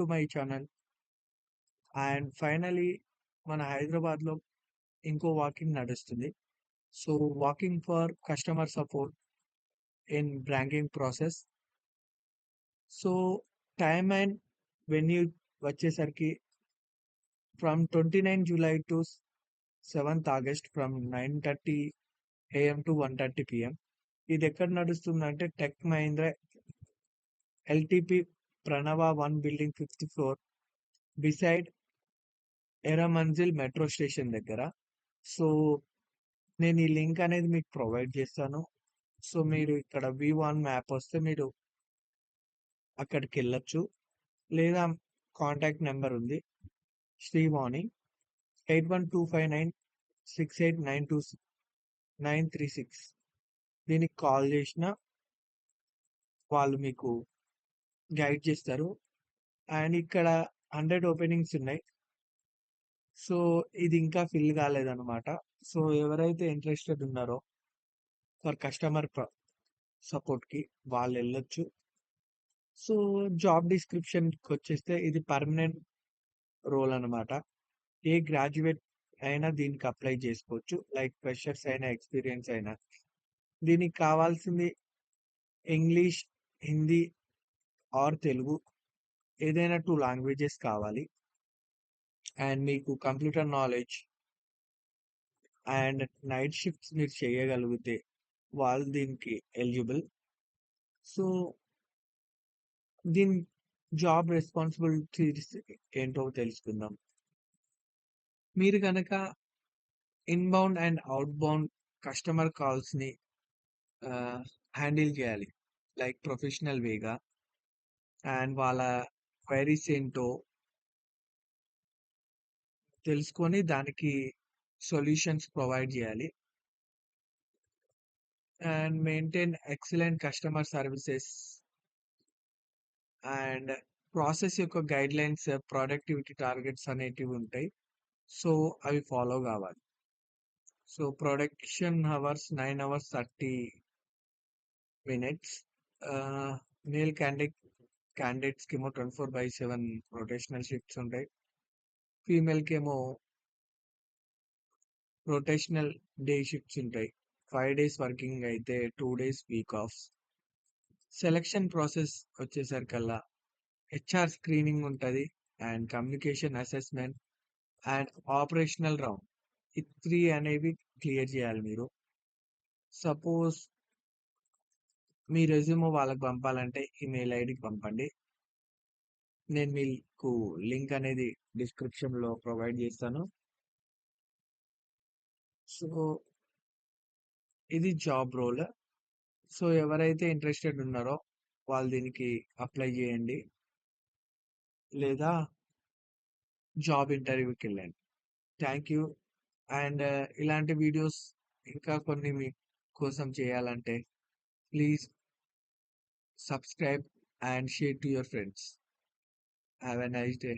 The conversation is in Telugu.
To my channel. And finally మన హైదరాబాద్‌లో ఇంకో వాకింగ్ నడుస్తుంది. So, walking for customer support in banking process. So, time and venue వచ్చేసరికి from 29 July to 7th August from 9:30 AM to 1:30 PM. ఇది ఎక్కడ నడుస్తుందంటే tech Mahindra LTP Pranava 1 building 5th floor beside Erramanzil metro station దగ్గర. సో, నేను ఈ లింక్ అనేది మీకు ప్రొవైడ్ చేస్తాను. సో, మీరు ఇక్కడ V1 మ్యాప్ వస్తే మీరు అక్కడికెళ్ళొచ్చు. లేదా కాంటాక్ట్ నంబర్ ఉంది. శ్రీవాణి 8125968936 దీనికి కాల్ చేసినా వాళ్ళు మీకు గైడ్ చేస్తారు. అండ్ ఇక్కడ 100 ఓపెనింగ్స్ ఉన్నాయి. సో, ఇది ఇంకా ఫిల్ కాలేదన్నమాట. సో, ఎవరైతే ఇంట్రెస్టెడ్ ఉన్నారో ఫర్ కస్టమర్ సపోర్ట్‌కి వాళ్ళెళ్ళొచ్చు. సో, జాబ్ డిస్క్రిప్షన్‌కొచ్చేస్తే ఇది పర్మనెంట్ రోల్ అన్నమాట. ఏ గ్రాడ్యుయేట్ అయినా దీనికి అప్లై చేసుకోవచ్చు. లైక్ ఫ్రెషర్స్ అయినా, ఎక్స్‌పీరియన్స్ అయినా. దీనికి కావాల్సింది ఇంగ్లీష్, హిందీ ఆర్ తెలుగు ఏదైనా 2 లాంగ్వేజెస్ కావాలి. అండ్ మీకు computer knowledge and night shifts మీరు చేయగలిగితే వాళ్ళు దీనికి ఎలిజిబుల్. సో, దీని జాబ్ రెస్పాన్సిబిలిటీస్ ఏంటో తెలుసుకుందాం. మీరు గనక ఇన్‌బౌండ్ అండ్ ఔట్‌బౌండ్ కస్టమర్ కాల్స్‌ని హ్యాండిల్ చేయాలి. లైక్ ప్రొఫెషనల్ వేగా అండ్ వాళ్ళ క్వెరీస్ ఏంటో తెలుసుకొని దానికి సొల్యూషన్స్ ప్రొవైడ్ చేయాలి. And maintain excellent customer services and process యొక్క గైడ్‌లైన్స్, ప్రొడక్టివిటీ టార్గెట్స్ అనేటివి ఉంటాయి. సో, అవి ఫాలో కావాలి. So, production hours 9 hours 30 minutes. Male క్యాండిడేట్స్‌కేమో 24/7 రొటేషనల్ షిఫ్ట్స్ ఉంటాయి. ఫీమేల్‌కేమో రొటేషనల్ డే షిఫ్ట్స్ ఉంటాయి. 5 డేస్ వర్కింగ్ అయితే 2 days week offs. Selection process వచ్చేసరికల్లా హెచ్ఆర్ స్క్రీనింగ్ ఉంటది. And communication assessment and operational round. ఈ 3 అనేవి క్లియర్ చేయాలి మీరు. సపోజ్ మీ రెజ్యూమ్ వాళ్ళకి పంపాలంటే ఈమెయిల్ ఐడికి పంపండి. నేను మీకు లింక్ అనేది డిస్క్రిప్షన్‌లో ప్రొవైడ్ చేస్తాను. సో, ఇది జాబ్ రోల్. సో, ఎవరైతే ఇంట్రెస్టెడ్ ఉన్నారో వాళ్ళు దీనికి అప్లై చేయండి. లేదా జాబ్ ఇంటర్వ్యూకి వెళ్ళండి. Thank you. అండ్ ఇలాంటి వీడియోస్ ఇంకా కొన్ని మీ కోసం చేయాలంటే please subscribe and share to your friends. Have a nice day.